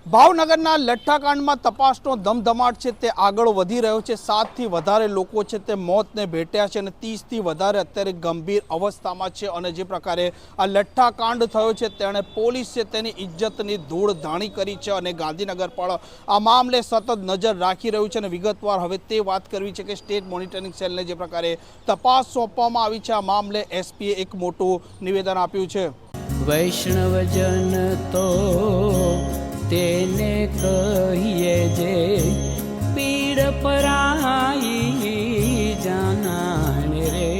ભાવનગરના લઠ્ઠાકાંડમાં તપાસનો ધમધમાટ છે તે આગળ વધી રહ્યો છે। 7થી વધારે લોકો છે તે મોતને ભેટ્યા છે અને 30થી વધારે અત્યારે ગંભીર અવસ્થામાં છે। અને જે પ્રકારે આ લઠ્ઠાકાંડ થયો છે તેણે પોલીસ છે તેની ઇજ્જતની ધૂળ ધાણી કરી છે અને ગાંધીનગર પણ આ મામલે સતત નજર રાખી રહ્યું છે। અને વિગતવાર હવે તે વાત કરવી છે કે સ્ટેટ મોનિટરિંગ સેલને જે પ્રકારે તપાસ સોંપવામાં આવી છે આ મામલે એસપીએ એક મોટું નિવેદન આપ્યું છે। વૈષ્ણવજન તો તેને કહીએ જે પીડ પરાઈ જાનાને રે।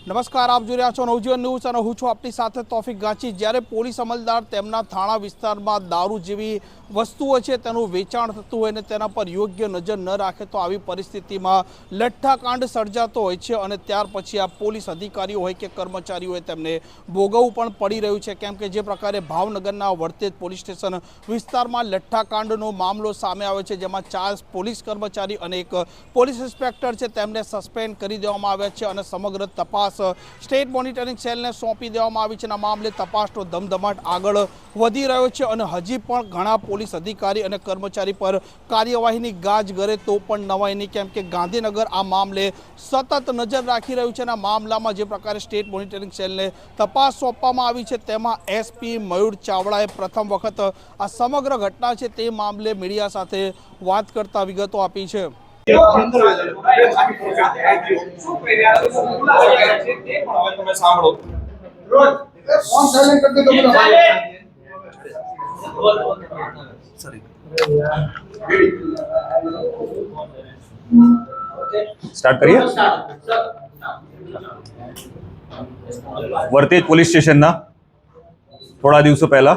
નમસ્કાર, આપ જોઈ રહ્યા છો નવજીવન ન્યૂઝ અને હું છું આપની સાથે તોફિક ગાંચી। જ્યારે પોલીસ અમલદાર તેમના થાણા વિસ્તારમાં દારૂ જેવી વસ્તુઓ છે તેનું વેચાણ થતું હોય ને તેના પર યોગ્ય નજર ન રાખે તો આવી પરિસ્થિતિમાં લઠ્ઠાકાંડ સર્જાતો હોય છે અને ત્યાર પછી આ પોલીસ અધિકારીઓ હોય કે કર્મચારીઓ હોય તેમને ભોગવવું પણ પડી રહ્યું છે। કેમ કે જે પ્રકારે ભાવનગરના વર્તેજ પોલીસ સ્ટેશન વિસ્તારમાં લઠ્ઠાકાંડનો મામલો સામે આવ્યો છે, જેમાં 4 પોલીસ કર્મચારી અને એક પોલીસ ઇન્સ્પેક્ટર છે તેમને સસ્પેન્ડ કરી દેવામાં આવ્યા છે અને સમગ્ર તપાસ સ્ટેટ મોનિટરિંગ સેલને સોંપી દેવામાં આવી છે। આ મામલે તપાસનો ધમધમાટ આગળ વધી રહ્યો છે અને હજી પણ ઘણા પોલીસ અધિકારી અને કર્મચારી પર કાર્યવાહીની ગાજ ગરે તો પણ નવાઈ નહીં, કેમ કે ગાંધીનગર આ મામલે સતત નજર રાખી રહ્યું છે અને આ મામલામાં જે પ્રકારે સ્ટેટ મોનિટરિંગ સેલને તપાસ સોંપવામાં આવી છે તેમાં એસપી મયુર ચાવડાએ પ્રથમ વખત આ સમગ્ર ઘટના છે તે મામલે મીડિયા સાથે વાત કરતા વિગતો આપી છે। स्टार्ट करिए। वर्तेज पोलीस स्टेशनना थोड़ा दिवसों पहला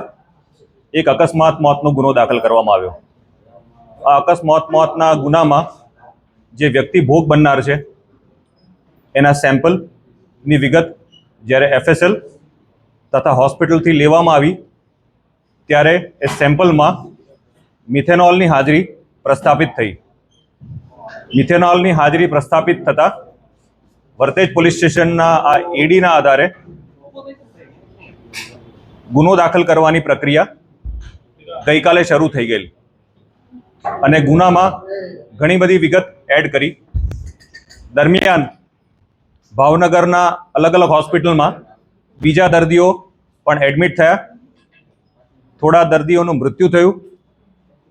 एक अकस्मात मौतनो गुनो दाखल करवामां आव्यो। आ अकस्मात मौतना गुनामां जे व्यक्ति भोग बननार छे एना सेम्पलनी विगत ज्यारे एफएसएल तथा होस्पिटलथी लेवामां आवी त्यारे ए सेम्पलमां मिथेनॉलनी हाजरी प्रस्थापित थई। मिथेनॉलनी हाजरी प्रस्थापित थता वर्तेज पोलीस स्टेशनना आ एडीना आधारे गुनो दाखल करवानी प्रक्रिया गई काले शरू थई गई अने गुनामां घणी बधी विगत एड करी। दरमियान भावनगरना अलग अलग होस्पिटलमां बीजा दर्दीओ पण एडमिट थया। थोड़ा दर्दीओनुं मृत्यु थयुं।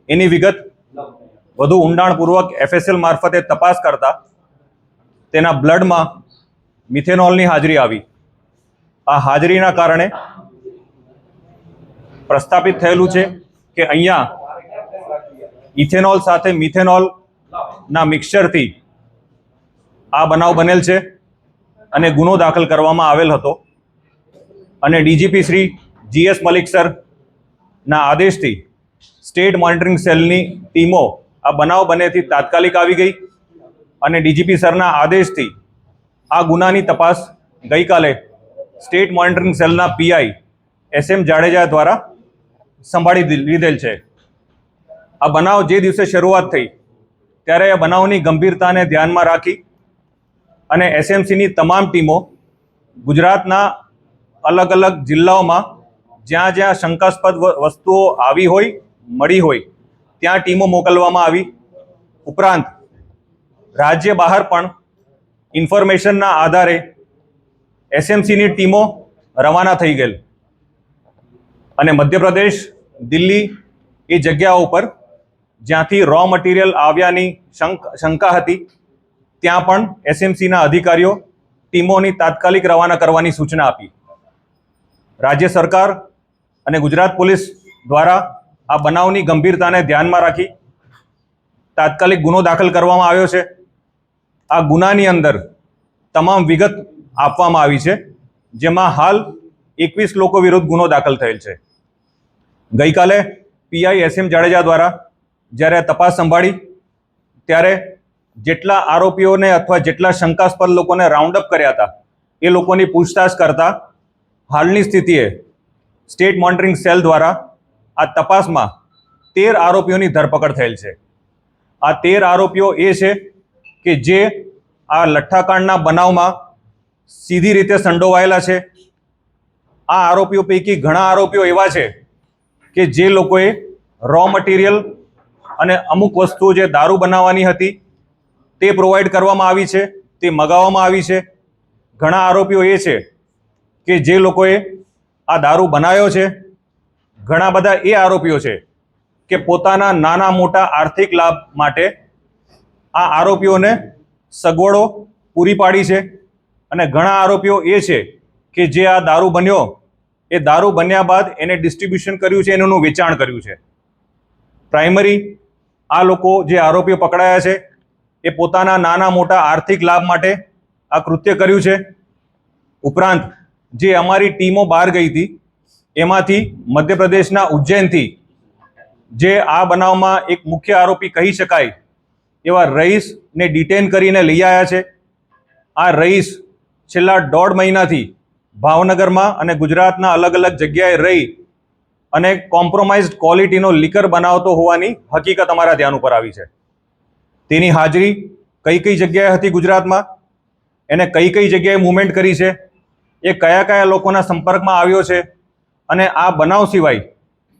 एनी विगत વધુ ઊંડાણપૂર્વક એફએસએલ મારફતે તપાસ કરતા તેના બ્લડમાં મિથેનોલની હાજરી આવી। આ હાજરીના કારણે પ્રસ્થાપિત થયેલું છે કે અહીંયા ઇથેનોલ સાથે મિથેનોલના મિક્સચરથી આ બનાવ બનેલ છે અને ગુનો દાખલ કરવામાં આવેલ હતો અને ડીજીપી શ્રી જીએસ મલિક સરના આદેશથી સ્ટેટ મોનિટરિંગ સેલની ટીમો આ બનાવ બનેથી તાત્કાલિક આવી ગઈ અને ડીજીપી સરના આદેશથી આ ગુનાની તપાસ ગઈકાલે સ્ટેટ મોનિટરિંગ સેલના પીઆઈ એસએમ જાડેજા દ્વારા સંભાળી લીધેલ છે। આ બનાવ જે દિવસે શરૂઆત થઈ ત્યારે આ બનાવની ગંભીરતાને ધ્યાનમાં રાખી અને એસએમસીની તમામ ટીમો ગુજરાતના અલગ અલગ જિલ્લાઓમાં જ્યાં જ્યાં શંકાસ્પદ વસ્તુઓ આવી હોય મળી હોય ત્યાં ટીમો મોકલવામાં આવી। ઉપરાંત રાજ્ય બહાર પણ ઇન્ફોર્મેશનના આધારે એસએમસીની ટીમો રવાના થઈ ગયેલ અને મધ્યપ્રદેશ, દિલ્હી એ જગ્યાઓ પર જ્યાંથી રો મટીરિયલ આવ્યાની શંકા હતી ત્યાં પણ એસએમસીના અધિકારીઓ ટીમોની તાત્કાલિક રવાના કરવાની સૂચના આપી। રાજ્ય સરકાર અને ગુજરાત પોલીસ દ્વારા આ બનાવની ગંભીરતાને ધ્યાનમાં રાખી તાત્કાલિક ગુનો દાખલ કરવામાં આવ્યો છે। આ ગુનાની અંદર તમામ વિગત આપવામાં આવી છે, જેમાં હાલ 21 લોકો વિરુદ્ધ ગુનો દાખલ થયેલ છે। ગઈકાલે પીઆઈ એસએમ જાડેજા દ્વારા જ્યારે તપાસ સંભાળી ત્યારે જેટલા આરોપીઓને અથવા જેટલા શંકાસ્પદ લોકોને રાઉન્ડ અપ કર્યા હતા એ લોકોની પૂછતાછ કરતા હાલની સ્થિતિએ સ્ટેટ મોનિટરિંગ સેલ દ્વારા આ તપાસમાં 13 આરોપીઓની ધરપકડ થયેલ છે। આ 13 આરોપીઓ એ છે કે જે આ લઠ્ઠાકાંડના બનાવમાં સીધી રીતે સંડોવાયેલા છે। આ આરોપીઓ પૈકી ઘણા આરોપીઓ એવા છે કે જે લોકોએ રો મટીરિયલ અને અમુક વસ્તુઓ જે દારૂ બનાવવાની હતી તે પ્રોવાઈડ કરવામાં આવી છે, તે મગાવવામાં આવી છે. ઘણા આરોપીઓ એ છે કે જે લોકોએ આ દારૂ બનાવ્યો છે. ઘણા બધા એ આરોપીઓ છે કે પોતાના નાના મોટા આર્થિક લાભ માટે આ આરોપીઓને સગવડો પૂરી પાડી છે. અને ઘણા આરોપીઓ એ છે કે જે આ દારૂ બન્યો એ દારૂ બન્યા બાદ એને ડિસ્ટ્રીબ્યુશન કર્યું છે, એનું વેચાણ કર્યું છે. પ્રાઇમરી આ લોકો જે આરોપીઓ પકડાયા છે એ પોતાના નાના મોટા આર્થિક લાભ માટે આ કૃત્ય કર્યું છે. ઉપરાંત જે અમારી ટીમો બહાર ગઈ હતી એમાંથી મધ્યપ્રદેશના ઉજ્જૈનથી જે આ બનાવમાં એક મુખ્ય આરોપી કહી શકાય એવા રહીશને ડિટેન કરીને લઈ આવ્યા છે. આ રહીશ છેલ્લા 1.5 મહિનાથી ભાવનગરમાં અને ગુજરાતના અલગ અલગ જગ્યાએ રહી અને કોમ્પ્રોમાઇઝડ ક્વોલિટીનો લીકર બનાવતો હોવાની હકીકત અમારા ધ્યાન ઉપર આવી છે. તેની હાજરી કઈ કઈ જગ્યાએ હતી ગુજરાતમાં, એને કઈ કઈ જગ્યાએ મૂવમેન્ટ કરી છે, એ કયા કયા લોકોના સંપર્કમાં આવ્યો છે, અને આ બનાવ સિવાય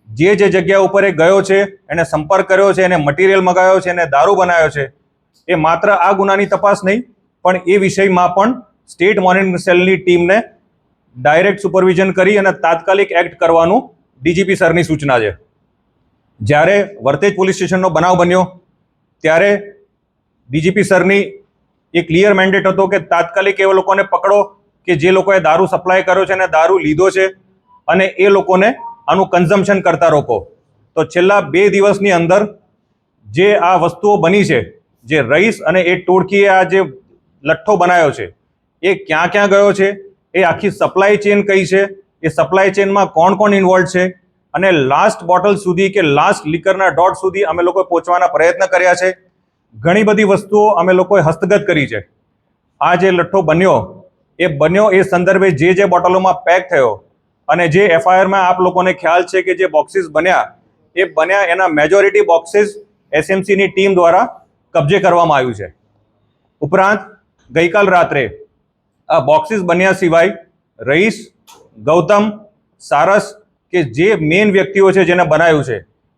જે જગ્યા ઉપર એ ગયો છે, એને સંપર્ક કર્યો છે, એને મટીરિયલ મગાવ્યો છે, એને દારૂ બનાવ્યો છે, એ માત્ર આ ગુનાની તપાસ નહીં પણ એ વિષયમાં પણ સ્ટેટ મોનિટરિંગ સેલની ટીમને ડાયરેક્ટ સુપરવિઝન કરી અને તાત્કાલિક એક્ટ કરવાનું ડીજીપી સરની સૂચના છે. જ્યારે વર્તેજ પોલીસ સ્ટેશનનો બનાવ બન્યો ત્યારે ડીજીપી સરની એ ક્લિયર મેન્ડેટ હતો કે તાત્કાલિક એવા લોકોને પકડો કે જે લોકોએ દારૂ સપ્લાય કર્યો છે અને દારૂ લીધો છે, અને એ લોકોને આનું કન્ઝમ્પશન કરતા રોકો. તો છેલ્લા 2 દિવસની અંદર જે આ વસ્તુઓ બની છે, જે રહીશ અને એ ટોળકીએ આ જે લઠ્ઠો બનાવ્યો છે એ ક્યાં ક્યાં ગયો છે, એ આખી સપ્લાય ચેન કઈ છે, એ સપ્લાય ચેનમાં કોણ કોણ ઇન્વોલ્વ છે, અને લાસ્ટ બોટલ સુધી કે લાસ્ટ લીકરના ડોટ સુધી અમે લોકોએ પહોંચવાના પ્રયત્ન કર્યા છે. ઘણી બધી વસ્તુઓ અમે લોકોએ હસ્તગત કરી છે. આ જે લઠ્ઠો બન્યો એ સંદર્ભે જે બોટલોમાં પેક થયો અને જે એફઆઈઆરમાં આપ લોકોને ખ્યાલ છે કે જે બોક્સિસ બન્યા એના મેજોરિટી બોક્સિસ એસએમસીની ટીમ દ્વારા કબજે કરવામાં આવ્યું છે. ઉપરાંત ગઈકાલ રાત્રે આ બોક્સિસ બન્યા સિવાય રહીશ, ગૌતમ, સારસ કે જે મેઇન વ્યક્તિઓ છે જેને બનાવ્યું છે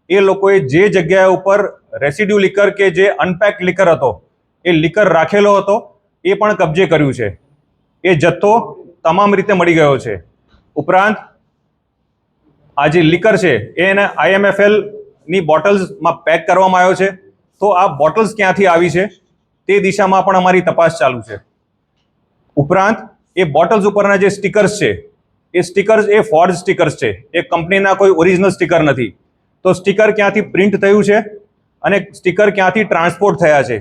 એ લોકોએ જે જગ્યા ઉપર રેસિડ્યુ લીકર કે જે અનપેક્ડ લીકર હતો એ લીકર રાખેલો હતો એ પણ કબજે કર્યું છે. એ જથ્થો તમામ રીતે મળી ગયો છે. ઉપરાંત આ જે લીકર છે એને IMFL ની બોટલ્સમાં પેક કરવામાં આવ્યો છે. તો આ બોટલ્સ ક્યાંથી આવી છે તે દિશામાં પણ અમારી તપાસ ચાલુ છે. ઉપરાંત એ બોટલ્સ ઉપરના જે સ્ટીકર્સ છે એ સ્ટીકર્સ એ ફોર્જ સ્ટીકર્સ છે, એ કંપનીના કોઈ ઓરિજિનલ સ્ટીકર નથી. તો સ્ટીકર ક્યાંથી પ્રિન્ટ થયું છે અને સ્ટીકર ક્યાંથી ટ્રાન્સપોર્ટ થયા છે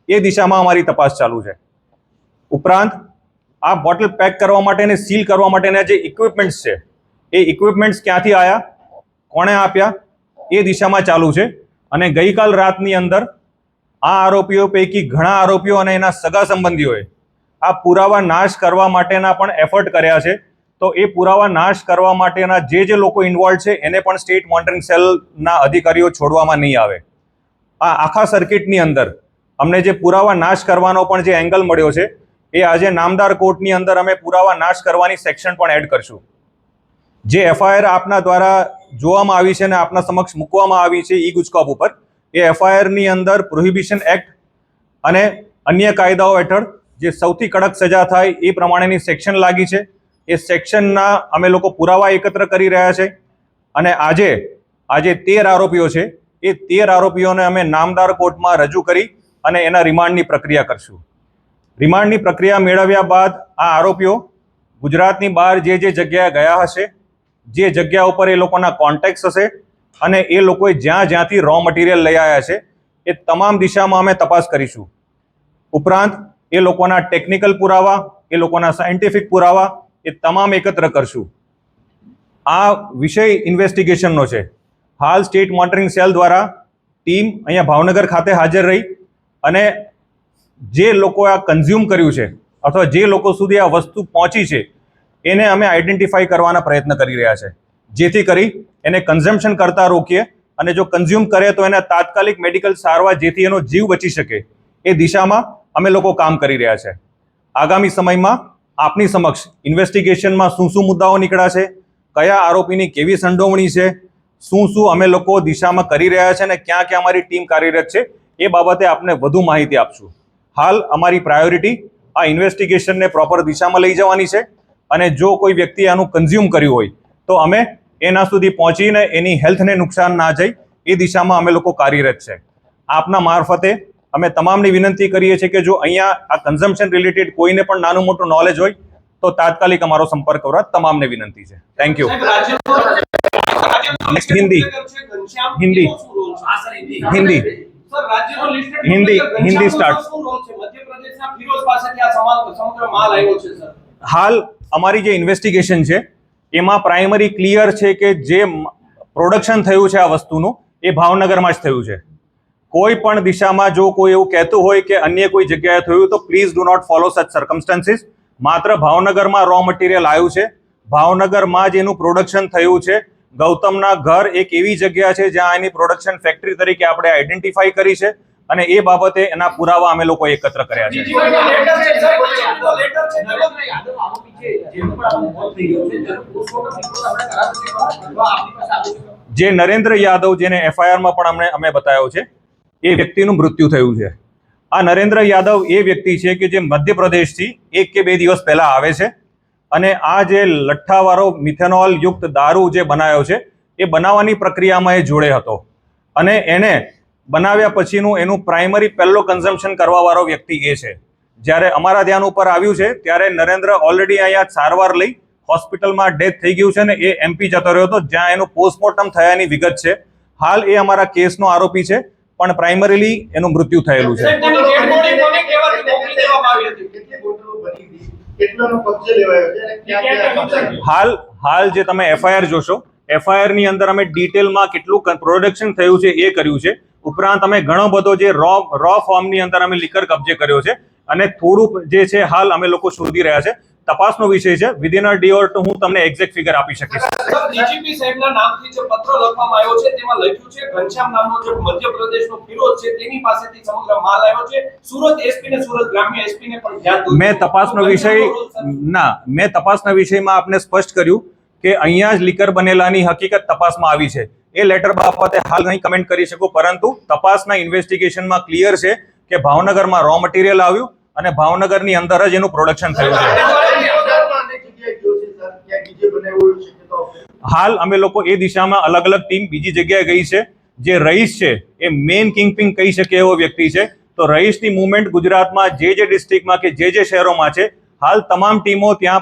એ દિશામાં અમારી તપાસ ચાલુ છે. ઉપરાંત આ બોટલ પેક કરવા માટે અને સીલ કરવા માટેના જે ઇક્વિપમેન્ટ્સ છે એ ઇક્વિપમેન્ટ્સ ક્યાંથી આવ્યા, કોણે આપ્યા, એ દિશામાં ચાલુ છે. અને ગઈકાલ રાતની અંદર આ આરોપીઓ પૈકી ઘણા આરોપીઓ અને એના સગા સંબંધીઓએ આ પુરાવા નાશ કરવા માટેના પણ એફર્ટ કર્યા છે. તો એ પુરાવા નાશ કરવા માટેના જે લોકો ઇન્વોલ્વ છે એને પણ સ્ટેટ મોનિટરિંગ સેલના અધિકારીઓ છોડવામાં નહીં આવે. આ આખા સર્કિટની અંદર અમને જે પુરાવા નાશ કરવાનો પણ જે એંગલ મળ્યો છે એ આજે નામદાર કોર્ટની અંદર અમે પુરાવા નાશ કરવાની સેક્શન પણ એડ કરશું. જે એફઆઈઆર આપના દ્વારા જોવામાં આવી છે અને આપના સમક્ષ મૂકવામાં આવી છે ઈ ગુજકોપ ઉપર, એ એફઆઈઆરની અંદર પ્રોહિબિશન એક્ટ અને અન્ય કાયદાઓ હેઠળ જે સૌથી કડક સજા થાય એ પ્રમાણેની સેક્શન લાગી છે. એ સેક્શનના અમે લોકો પુરાવા એકત્ર કરી રહ્યા છે. અને આજે 13 આરોપીઓ છે એ 13 આરોપીઓને અમે નામદાર કોર્ટમાં રજૂ કરી અને એના રિમાન્ડની પ્રક્રિયા કરશું. રિમાન્ડની પ્રક્રિયા મેળવ્યા બાદ આ આરોપીઓ ગુજરાતની બહાર જે જગ્યાએ ગયા હશે, જે જગ્યા ઉપર એ લોકોના કોન્ટેક્ટ્સ હશે અને એ લોકોએ જ્યાંથી રો મટીરિયલ લઈ આવ્યા છે એ તમામ દિશામાં અમે તપાસ કરીશું. ઉપરાંત એ લોકોના ટેકનિકલ પુરાવા, એ લોકોના સાયન્ટિફિક પુરાવા એ તમામ એકત્ર કરશું. આ વિષય ઇન્વેસ્ટિગેશનનો છે. હાલ સ્ટેટ મોનિટરિંગ સેલ દ્વારા ટીમ અહીંયા ભાવનગર ખાતે હાજર રહી અને જે લોકો આ કન્ઝ્યુમ કર્યું છે અથવા જે લોકો સુધી આ વસ્તુ પહોંચી છે એને અમે આઈડેન્ટિફાઈ કરવાના પ્રયત્ન કરી રહ્યા છે, જેથી કરી એને કન્ઝમ્પશન કરતા રોકીએ અને જો કન્ઝ્યુમ કરે તો એને તાત્કાલિક મેડિકલ સારવાર જેથી એનો જીવ બચી શકે એ દિશામાં અમે લોકો કામ કરી રહ્યા છે. આગામી સમયમાં આપની સમક્ષ ઇન્વેસ્ટિગેશનમાં શું મુદ્દાઓ નીકળ્યા છે, કયા આરોપીની કેવી સંડોવણી છે શું અમે લોકો દિશામાં કરી રહ્યા છે અને ક્યાં ક્યાં અમારી ટીમ કાર્યરત છે એ બાબતે આપને વધુ માહિતી આપશું. હાલ અમારી પ્રાયોરિટી આ ઇન્વેસ્ટિગેશનને પ્રોપર દિશામાં લઈ જવાની છે અને જો કોઈ વ્યક્તિ આનું કન્ઝ્યુમ કર્યું હોય તો અમે એના સુધી પહોંચીને એની હેલ્થને નુકસાન ના જાય એ દિશામાં અમે લોકો કાર્યરત છે. આપના મારફતે અમે તમામને વિનંતી કરીએ છીએ કે જો અહીંયા આ કન્ઝમ્પશન રિલેટેડ કોઈને પણ નાનું મોટું નોલેજ હોય તો તાત્કાલિક અમારો સંપર્ક કરવા તમામને વિનંતી છે. Thank you. Next Hindi Hindi Hindi Hindi start. હાલ અમારી જે ઇન્વેસ્ટિગેશન છે એમાં પ્રાઇમરી ક્લિયર છે કે જે પ્રોડક્શન થયું છે આ વસ્તુનું એ ભાવનગરમાં જ થયું છે. કોઈ પણ દિશામાં જો કોઈ એવું કહેતું હોય કે અન્ય કોઈ જગ્યાએ થયું તો please do not follow such circumstances. માત્ર ભાવનગરમાં રો મટીરિયલ આવ્યું છે, ભાવનગરમાં જ એનું પ્રોડક્શન થયું છે. ગૌતમના ઘર એક એવી જગ્યા છે જ્યાં એની પ્રોડક્શન ફેક્ટરી તરીકે આપણે આઈડેન્ટિફાઈ કરી છે અને એ બાબતે એના પુરાવા અમે લોકો એકત્ર કર્યા છે. જે નરેન્દ્ર યાદવ જેને એફઆઈઆરમાં પણ અમે બતાવ્યો છે એ વ્યક્તિનું મૃત્યુ થયું છે. આ નરેન્દ્ર યાદવ એ વ્યક્તિ છે કે જે મધ્યપ્રદેશથી 1 કે 2 દિવસ પહેલા આવે છે અને આ જે લઠ્ઠાવાળો મિથેનોલ યુક્ત દારૂ જે બનાવ્યો છે એ બનાવવાની પ્રક્રિયામાં એ જોડે હતો અને એને બનાવ્યા પછીનું એનું પ્રાઇમરી પહેલો કન્ઝમ્પશન કરવાવાળો વ્યક્તિ એ છે. જ્યારે અમારા ધ્યાન ઉપર આવ્યું છે ત્યારે નરેન્દ્ર ઓલરેડી અહીંયા સારવાર લઈ હોસ્પિટલમાં ડેથ થઈ ગયું છે ને એ એમપી જતો રહ્યો હતો જ્યાં એનું પોસ્ટમોર્ટમ થયાની વિગત છે. હાલ એ અમારા કેસનો આરોપી છે પણ પ્રાઇમરીલી એનું મૃત્યુ થયેલું છે. હાલ જે તમે એફઆઈઆર જોશો એફઆઈઆર ની અંદર અમે ડિટેલમાં કેટલું પ્રોડક્શન થયું છે એ કર્યું છે. ઉપરાંત અમે ઘણો બધો જે રો ફોર્મની અંદર અમે લીકર કબજે કર્યો છે અને થોડું જે છે હાલ અમે લોકો શોધી રહ્યા છે. તપાસનો વિષય છે. Within a day or two હું તમને એક્ઝેક્ટ ફિગર આપી શકીશ. ડીજીપી સાહેબના નામથી જે પત્ર લખવામાં આવ્યો છે તેમાં લખ્યું છે ઘનશ્યામ નામનો જે મધ્યપ્રદેશનો ફિરોજ છે તેની પાસેથી સમગ્ર માલ આવ્યો છે. સુરત એસપી ને સુરત ગ્રામ્ય એસપી ને પણ ધ્યાન દોર્યું. મેં તપાસના વિષયમાં આપને સ્પષ્ટ કર્યું કે અહીંયા જ લીકર બનેલાની હકીકત તપાસમાં આવી છે. એ લેટર બાબતે હાલ નહીં કમેન્ટ કરી શકું પરંતુ તપાસના ઇન્વેસ્ટિગેશનમાં ક્લિયર છે કે ભાવનગરમાં રો મટીરિયલ આવ્યું અને ભાવનગરની અંદર જ એનું પ્રોડક્શન થયું છે. હાલ અમે લોકો એ દિશામાં અલગ અલગ ટીમ બીજી જગ્યાએ ગઈ છે. જે રહીશ છે એ મેઇન કિંગપિન કહી શકે એવો વ્યક્તિ છે. તો રહીશની મુવમેન્ટ ગુજરાતમાં જે ડિસ્ટ્રિક્ટમાં કે જે શહેરોમાં છે હાલ તમામ ટીમો ત્યાં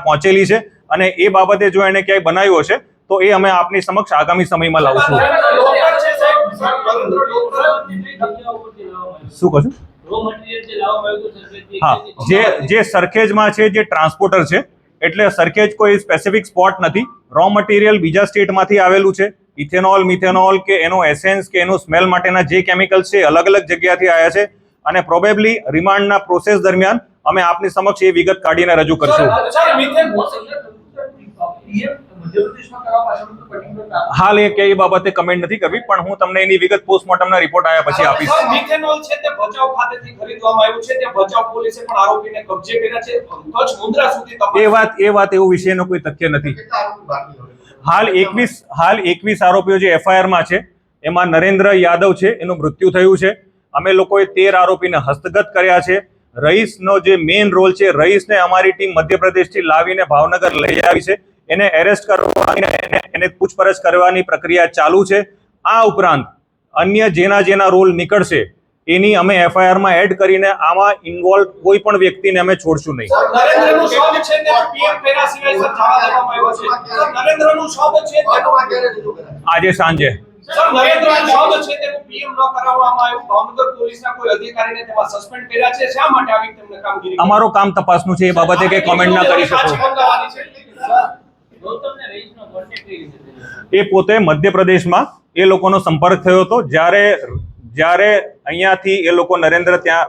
પહોંચેલી છે અને એ બાબતે જો એને ક્યાંય બનાવ્યું હશે તો એ અમે આપની સમક્ષ આગામી સમયમાં લાવશું. શું કહો છો? હા, જે સરખેજમાં છે જે ટ્રાન્સપોર્ટર છે એટલે સરખેજ કોઈ સ્પેસિફિક સ્પોટ નથી. રો મટીરિયલ બીજા સ્ટેટમાંથી આવેલું છે. ઇથેનોલ મિથેનોલ કે એનો એસેન્સ કે એનો સ્મેલ માટેના જે કેમિકલ્સ છે અલગ અલગ જગ્યાથી આવ્યા છે અને પ્રોબેબલી રિમાન્ડના પ્રોસેસ દરમિયાન અમે આપની સમક્ષ એ વિગત કાઢીને રજૂ કરશું. હાલ એ કઈ બાબતે કમેન્ટ નથી કરવી પણ હું તમને એની વિગત પોસ્ટમોર્ટમના રિપોર્ટ આવ્યા પછી આપીશ. મિથેનોલ છે તે ભચાઉ ખાતેથી ખરીદવામાં આવ્યું છે. તે ભચાઉ પોલીસે પણ આરોપીને કબજે કર્યા છે. કચ્છ મુન્દ્રા સુધી તપાસ એ વાત એવું વિશેનો કોઈ તથ્ય નથી. હાલ 21 આરોપીઓ જે એફઆઈઆરમાં છે એમાં નરેન્દ્ર યાદવ છે એનું મૃત્યુ થયું છે. અમે લોકોએ 13 આરોપીને હસ્તગત કર્યા છે. રહીશનો જે મેઇન રોલ છે રહીશને અમારી ટીમ મધ્યપ્રદેશથી લાવીને ભાવનગર લઈ આવી છે. એને એરેસ્ટ કરવાની એને પૂછપરછ કરવાની પ્રક્રિયા ચાલુ છે. આ ઉપરાંત અન્ય જેના રોલ નીકળશે એની અમે એફઆઈઆરમાં એડ કરીને આમાં ઇન્વોલ્વ કોઈ પણ વ્યક્તિને અમે છોડશું નહીં. નરેન્દ્રનું શોખ છે તે પીએમ કર્યા સિવાય સર જવા દેવામાં આવ્યો છે. નરેન્દ્રનું શોખ છે આજે સાંજે સર નરેન્દ્રનું શોખ છે તેનું પીએમ ન કરાવવામાં આવ્યું. ભાવનગર પોલીસના કોઈ અધિકારીને તેમાં સસ્પેન્ડ કર્યા છે. શા માટે આવી તેમને કામગીરી? અમારું કામ તપાસનું છે એ બાબતે કઈ કોમેન્ટ ના કરી શકું. એ પોતે મધ્યપ્રદેશમાં એ લોકોનો સંપર્ક થયો હતો જ્યારે અહીંયાથી એ લોકો નરેન્દ્ર ત્યાં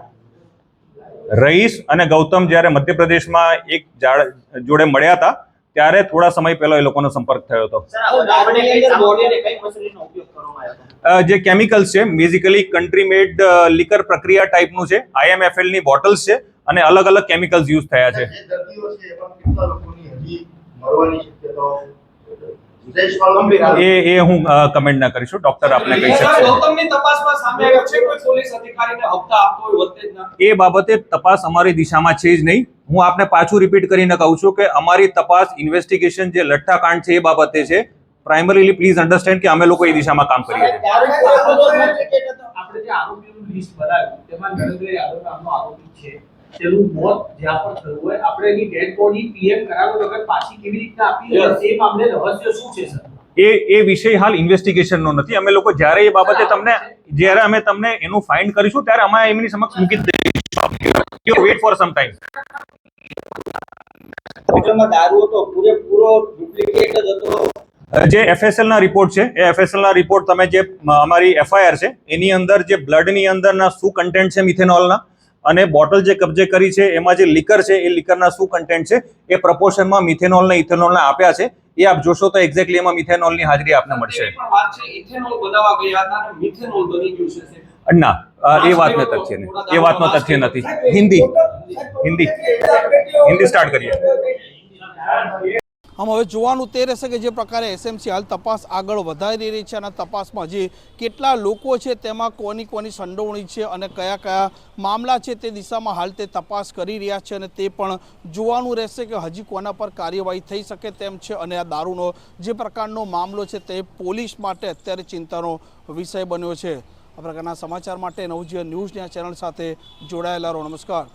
રહીશ અને ગૌતમ જ્યારે મધ્યપ્રદેશમાં એક જોડે મળ્યા હતા ત્યારે થોડા સમય પહેલા એ લોકોનો સંપર્ક થયો હતો. જે કેમિકલ્સ છે બેઝિકલી કન્ટ્રી મેડ લીકર પ્રક્રિયા ટાઈપનું છે. IMFL ની બોટલ્સ છે અને અલગ અલગ કેમિકલ્સ યુઝ થયા છે. એ હું કમેન્ટ ના કરીશું. ડોક્ટર આપને કહી સર, શકશે. ગૌતમની તપાસમાં સામે આવ્યું છે કોઈ પોલીસ અધિકારીને હપ્તા આપતો હોય વર્તેજના. એ બાબતે તપાસ અમારી દિશામાં છે જ નહીં. હું આપને પાછું રિપીટ કરીને કહું છું કે અમારી તપાસ ઇન્વેસ્ટિગેશન જે લઠ્ઠાકાંડ છે એ બાબતે છે. પ્રાઇમરીલી પ્લીઝ અન્ડરસ્ટેન્ડ કે અમે લોકો એ દિશામાં કામ કરીએ છીએ. આપણે જે આરોપીનું લિસ્ટ બનાવ્યું તેમાં નરેન્દ્ર યાદવ નામનો આરોપી છે, તેનું મોત જ્યાં પણ થયું હોય, આપણે એની ડેડ બોડી પીએમ કરાવ્યો વગર પાછી કેવી રીતના આપી, એ મામલે રહસ્ય શું છે સર? એ વિષય હાલ ઇન્વેસ્ટિગેશનનો નથી. અમે લોકો જ્યારે એ બાબતે અમે તમને એનું ફાઇન્ડ કરીશું ત્યારે અમે એમની સમક્ષ મૂકી દઈશું. You weight for some time. દારૂ તો પૂરેપૂરો ડુપ્લિકેટ જ હતો. જે FSL ના રિપોર્ટ છે એ FSL ના રિપોર્ટ તમે જે અમારી FIR છે એની અંદર જે બ્લડની અંદરના શું કન્ટેન્ટ છે મિથેનોલના અને બોટલ જે કબજે કરી છે એમાં જે લિકર છે એ લિકરના શું કન્ટેન્ટ છે એ પ્રપોર્શનમાં મિથેનોલને ઇથેનોલને આપ્યા છે. એ આપ જોશો તો એક્ઝેક્ટલી એમાં મિથેનોલની હાજરી આપને મળશે. એવી પણ વાત છે ઇથેનોલ બનાવવા ગયા હતા અને મિથેનોલ બની ગયું છે. ના, એ વાતનો તથ્ય નહીં. એ વાતનો તથ્ય નથી. હિન્દી સ્ટાર્ટ કરીએ. આમ હવે જોવાનું તે રહેશે કે જે પ્રકારે SMC હાલ તપાસ આગળ વધારી રહી છે અને તપાસમાં જે કેટલા લોકો છે તેમાં કોની સંડોવણી છે અને કયા મામલા છે તે દિશામાં હાલ તે તપાસ કરી રહ્યા છે અને તે પણ જોવાનું રહેશે કે હજી કોના પર કાર્યવાહી થઈ શકે તેમ છે. અને આ દારૂનો જે પ્રકારનો મામલો છે તે પોલીસ માટે અત્યારે ચિંતાનો વિષય બન્યો છે. આ પ્રકારના સમાચાર માટે નવજીવન ન્યૂઝની આ ચેનલ સાથે જોડાયેલા રહો. નમસ્કાર.